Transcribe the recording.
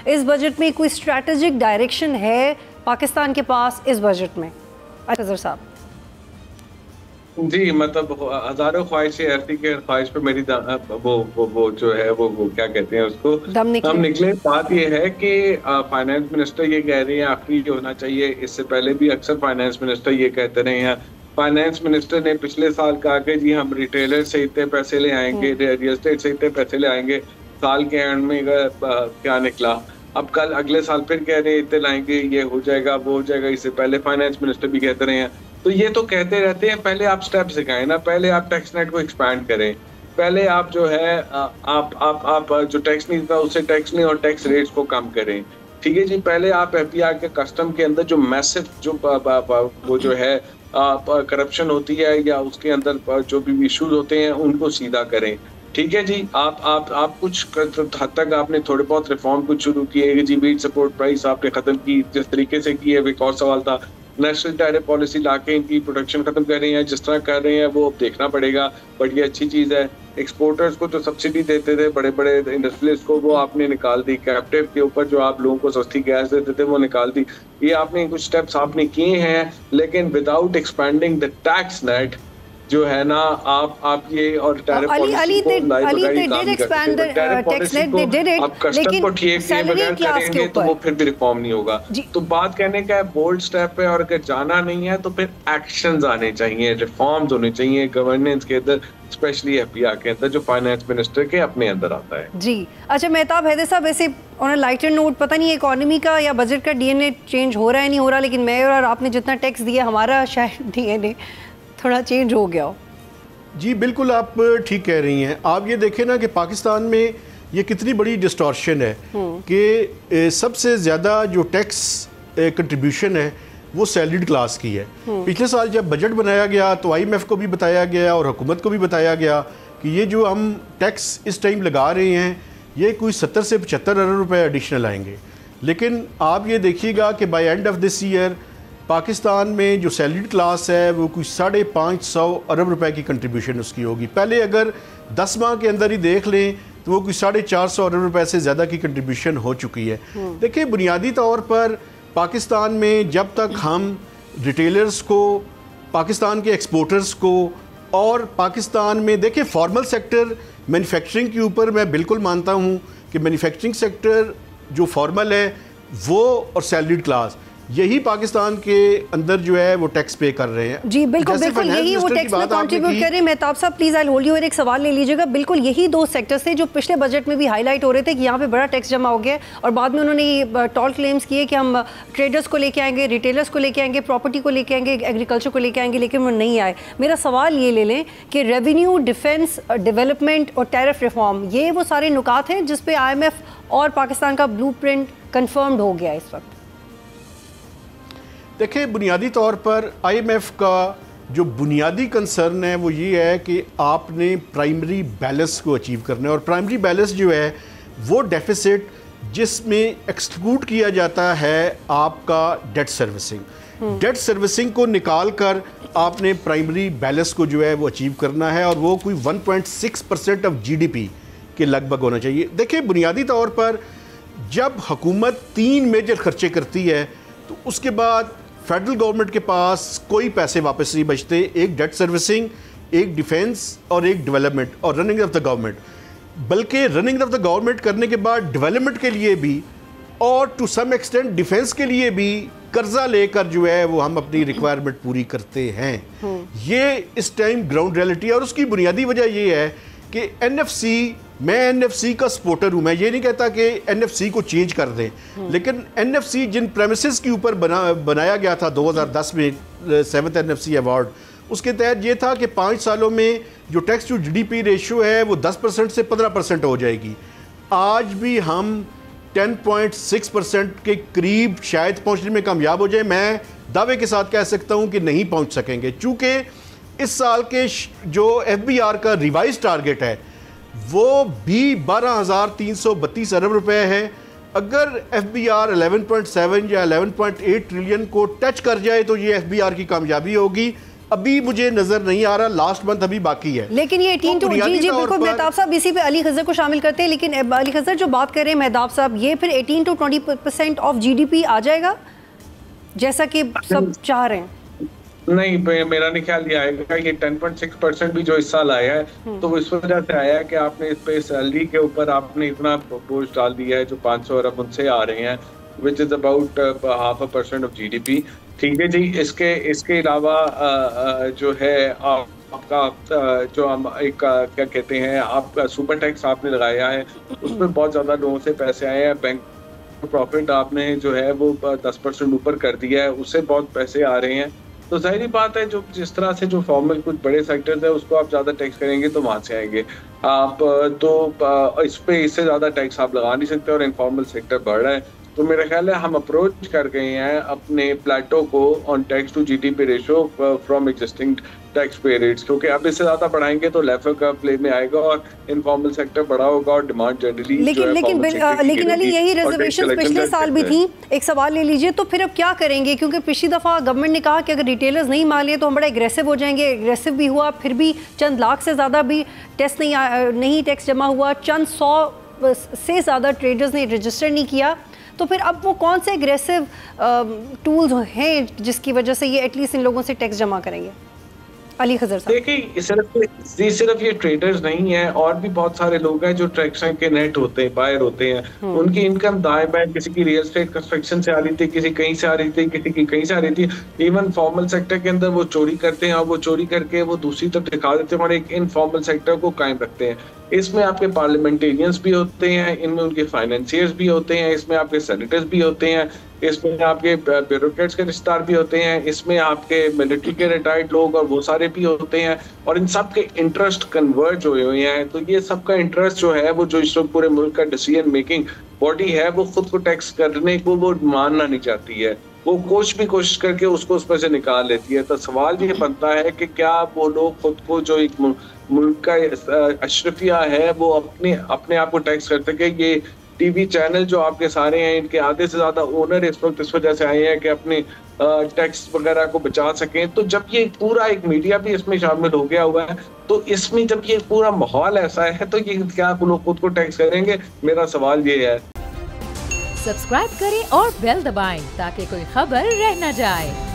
इस बजट में कोई स्ट्रैटेजिक डायरेक्शन है पाकिस्तान के पास इस बजट में? अजहर साहब जी, मतलब हज़ारों ख्वाहिशें ऐसी कि ख्वाहिश पे मेरी वो जो है वो क्या कहते हैं उसको, दम हम निकले। निकले। बात ये है कि फाइनेंस मिनिस्टर ये कह रही हैं आखिरी जो होना चाहिए, इससे पहले भी अक्सर फाइनेंस मिनिस्टर ये कहते रहे हैं। फाइनेंस मिनिस्टर ने पिछले साल कहा कि जी हम रिटेलर से इतने पैसे ले आएंगे, रियल एस्टेट से इतने पैसे ले आएंगे। साल के एंड में क्या निकला? अब कल अगले साल फिर कह रहे हैं इतने लाएंगे, ये हो जाएगा, वो हो जाएगा। इससे पहले फाइनेंस मिनिस्टर भी कहते रहे हैं। तो ये तो कहते रहते हैं, पहले आप स्टेप सिखाएं ना, पहले आप टैक्स नेट को एक्सपैंड करें, पहले आप जो है आप जो टैक्स नहीं था उससे टैक्स नहीं और टैक्स रेट्स को कम करें। ठीक है जी, पहले आप एफबीआई के कस्टम के अंदर जो मैसिव जो वो जो है करप्शन होती है या उसके अंदर जो भी इश्यूज होते हैं उनको सीधा करें। ठीक है जी, आप कुछ हद तक आपने थोड़े बहुत रिफॉर्म कुछ शुरू किए जी, वीट सपोर्ट प्राइस आपने खत्म की जिस तरीके से की है। एक और सवाल था, नेशनल टैरिफ पॉलिसी लाके इनकी प्रोडक्शन खत्म कर रहे हैं, जिस तरह कर रहे हैं वो देखना पड़ेगा, बट ये अच्छी चीज़ है। एक्सपोर्टर्स को जो सब्सिडी देते थे बड़े बड़े इंडस्ट्रियलिस्ट को, वो आपने निकाल दी। कैप्टिव के ऊपर जो आप लोगों को सस्ती गैस देते थे वो निकाल दी। ये आपने कुछ स्टेप्स आपने किए हैं, लेकिन without expanding the tax net जो है ना, आप ये और टैरिफ पॉलिसी को आप कस्टम को ठीक किए बगैर करेंगे तो वो फिर भी रिफॉर्म नहीं होगा। तो बात कहने का है बोल्ड स्टेप है, और अगर जाना नहीं है तो फिर एक्शंस आने चाहिए, रिफॉर्म्स होने चाहिए गवर्नेंस के अंदर, स्पेशली एफबीआई के अंदर जो फाइनेंस मिनिस्टर के अपने अंदर आता है। जी अच्छा, मेहताब हैदर साहब, वैसे ऑन अ लाइटर नोट, पता नहीं इकोनॉमी का या बजट का डीएनए चेंज हो रहा है नहीं हो रहा, लेकिन मैं और आपने जितना टैक्स दिया हमारा शायद डीएनए थोड़ा चेंज हो गया हो। जी बिल्कुल, आप ठीक कह रही हैं। आप ये देखें ना कि पाकिस्तान में ये कितनी बड़ी डिस्टॉर्शन है कि सबसे ज़्यादा जो टैक्स कंट्रीब्यूशन है वो सैलरीड क्लास की है। पिछले साल जब बजट बनाया गया तो आईएमएफ को भी बताया गया और हुकूमत को भी बताया गया कि ये जो हम टैक्स इस टाइम लगा रहे हैं ये कोई 70 से 75 अरब रुपए एडिशनल आएंगे। लेकिन आप ये देखिएगा कि by end of this year Pakistan में जो सैलरीड क्लास है वो कुछ 550 अरब रुपए की कंट्रीब्यूशन उसकी होगी। पहले अगर 10 माह के अंदर ही देख लें तो वो कुछ 450 अरब रुपए से ज़्यादा की कंट्रीब्यूशन हो चुकी है। देखिए, बुनियादी तौर पर पाकिस्तान में जब तक हम रिटेलर्स को, पाकिस्तान के एक्सपोर्टर्स को और पाकिस्तान में देखिए फॉर्मल सेक्टर मैन्युफैक्चरिंग के ऊपर मैं बिल्कुल मानता हूँ कि मैन्युफैक्चरिंग सेक्टर जो फॉर्मल है वो और सैलरीड क्लास यही पाकिस्तान के अंदर जो है वो टैक्स पे कर रहे हैं। जी बिल्कुल बिल्कुल, यही वो टैक्स में कंट्रीब्यूट कर रहे हैं। मेहताब साहब प्लीज आई होल्ड यू, और एक सवाल ले लीजिएगा। बिल्कुल यही दो सेक्टर्स थे जो पिछले बजट में भी हाईलाइट हो रहे थे कि यहाँ पे बड़ा टैक्स जमा हो गया, और बाद में उन्होंने टॉल क्लेम्स किए कि हम ट्रेडर्स को लेके आएंगे, रिटेलर्स को लेके आएंगे, प्रॉपर्टी को लेके आएंगे, एग्रीकल्चर को लेके आएंगे, लेकिन वो नहीं आए। मेरा सवाल ये ले लें कि रेवेन्यू, डिफेंस, डेवलपमेंट और टैरिफ रिफॉर्म, ये वो सारे नुकात हैं जिस पे IMF और पाकिस्तान का ब्लूप्रिंट कंफर्म्ड हो गया इस वक्त। देखिए, बुनियादी तौर पर IMF का जो बुनियादी कंसर्न है वो ये है कि आपने प्राइमरी बैलेंस को अचीव करना है, और प्राइमरी बैलेंस जो है वो डेफिसिट जिसमें एक्सक्लूड किया जाता है आपका डेट सर्विसिंग। डेट सर्विसिंग को निकाल कर आपने प्राइमरी बैलेंस को जो है वो अचीव करना है, और वो कोई 1.6% ऑफ GDP के लगभग होना चाहिए। देखिए, बुनियादी तौर पर जब हुकूमत 3 मेजर खर्चे करती है तो उसके बाद फेडरल गवर्नमेंट के पास कोई पैसे वापस नहीं बचते, एक डेट सर्विसिंग, एक डिफेंस और एक डेवलपमेंट और रनिंग ऑफ द गवर्नमेंट। बल्कि रनिंग ऑफ द गवर्नमेंट करने के बाद डेवलपमेंट के लिए भी और टू सम एक्सटेंट डिफेंस के लिए भी कर्जा लेकर जो है वो हम अपनी रिक्वायरमेंट पूरी करते हैं। ये इस टाइम ग्राउंड रियलिटी है, और उसकी बुनियादी वजह ये है कि NFC, मैं NFC का सपोर्टर हूँ। मैं ये नहीं कहता कि NFC को चेंज कर दें, लेकिन NFC जिन प्रेमिसेस के ऊपर बनाया गया था 2010 में 7th NFC अवार्ड, उसके तहत ये था कि 5 सालों में जो टैक्स टू GDP रेशियो है वो 10% से 15% हो जाएगी। आज भी हम 10.6% के करीब शायद पहुँचने में कामयाब हो जाए। मैं दावे के साथ कह सकता हूँ कि नहीं पहुँच सकेंगे, चूँकि इस साल के जो FBR का रिवाइज टारगेट है वो भी 12,332 अरब रुपए है। अगर FBR 11.7 या 11.8 ट्रिलियन को टच कर जाए तो ये FBR की कामयाबी होगी। अभी मुझे नजर नहीं आ रहा, लास्ट मंथ अभी बाकी है। लेकिन ये 18 टू जी बिल्कुल मेहताब साहब इसी पे अली खजर को शामिल करते हैं, लेकिन अली खजर जो बात कर रहे हैं मेहताब साहब, ये फिर 18 टू 20% ऑफ जीडीपी आ जाएगा जैसा कि सब चाह रहे हैं? नहीं, मेरा नहीं ख्याल ये आएगा। ये 10.6% भी जो इस साल आया है तो वो इस वजह से आया है कि आपने इस पे सैलरी के ऊपर आपने इतना बोझ डाल दिया है जो 500 अरब उनसे आ रहे हैं, which is about 0.5% of GDP. ठीक है जी। इसके अलावा जो है आपका जो हम एक क्या कहते हैं, आपका सुपर टैक्स आपने लगाया है, उसमें बहुत ज्यादा लोगों से पैसे आए हैं। बैंक प्रॉफिट आपने जो है वो 10% ऊपर कर दिया है, उससे बहुत पैसे आ रहे हैं। तो जाहिर बात है जो जिस तरह से जो फॉर्मल कुछ बड़े सेक्टर्स है उसको आप ज्यादा टैक्स करेंगे तो वहां से आएंगे आप, तो इस पे इससे ज्यादा टैक्स आप लगा नहीं सकते और इनफॉर्मल सेक्टर बढ़ रहा है। तो मेरा ख्याल है हम अप्रोच कर गए हैं अपने प्लेटो को on tax to GDP ratio from existing tax पे रेट्स, क्योंकि अब इससे ज्यादा बढ़ाएंगे तो लेफर का प्ले में आएगा और इनफॉर्मल सेक्टर बड़ा होगा और डिमांड जनरली लेकिन अली यही रिजर्वेशन पिछले साल भी थी। एक सवाल ले लीजिए, तो फिर अब क्या करेंगे? क्योंकि पिछली दफा गवर्नमेंट ने कहा कि अगर रिटेलर्स नहीं मान लिए तो हम बड़ा एग्रेसिव हो जाएंगे। एग्रेसिव भी हुआ, फिर भी चंद लाख से ज्यादा भी टेस्ट नहीं टैक्स जमा हुआ, चंद 100 से ज्यादा ट्रेडर्स ने रजिस्टर नहीं किया। तो फिर अब वो कौन से एग्रेसिव टूल्स हैं जिसकी वजह से ये एटलीस्ट इन लोगों से टैक्स जमा करेंगे? अली खजर साहब देखिए, सिर्फ ये ट्रेडर्स नहीं है, और भी बहुत सारे लोग हैं जो ट्रैक्शन के नेट होते हैं, बायर होते हैं। उनकी इनकम दाएं बाएं, किसी की रियल एस्टेट कंस्ट्रक्शन से आ रही थी, किसी कहीं से आ रही थी, किसी की कहीं से आ रही थी। इवन फॉर्मल सेक्टर के अंदर वो चोरी करते हैं और वो चोरी करके वो दूसरी तरफ दिखा देते हैं और एक इनफॉर्मल सेक्टर को कायम रखते हैं। इसमें आपके पार्लियामेंटेरियंस भी होते हैं, इनमें उनके फाइनेंशियर्स भी होते हैं, इसमें आपके सेनेटर्स भी होते हैं, इसमें आपके ब्यूरोक्रेट्स के रिश्तेदार भी होते हैं, इसमें आपके मिलिट्री के रिटायर्ड लोग और वो सारे भी होते हैं, और इन सब के इंटरेस्ट कन्वर्ज हुए हैं। तो ये सबका इंटरेस्ट जो है वो जो इस पूरे मुल्क का डिसीजन मेकिंग बॉडी है वो खुद को टैक्स करने को वो मानना नहीं चाहती है। वो कोशिश करके उसको उस पर से निकाल लेती है। तो सवाल ये बनता है कि क्या वो लोग खुद को जो एक मुल्क का अशरफिया है वो अपने आप को टैक्स करते हैं? ये टीवी चैनल जो आपके सारे हैं इनके आधे से ज्यादा ओनर इस वक्त इस वजह से आए हैं कि अपने टैक्स वगैरह को बचा सकें। तो जब ये पूरा एक मीडिया भी इसमें शामिल हो गया हुआ है, तो इसमें जब ये पूरा माहौल ऐसा है तो ये क्या लोग खुद को टैक्स करेंगे? मेरा सवाल ये है। सब्सक्राइब करें और बेल दबाएं ताकि कोई खबर रह न जाए।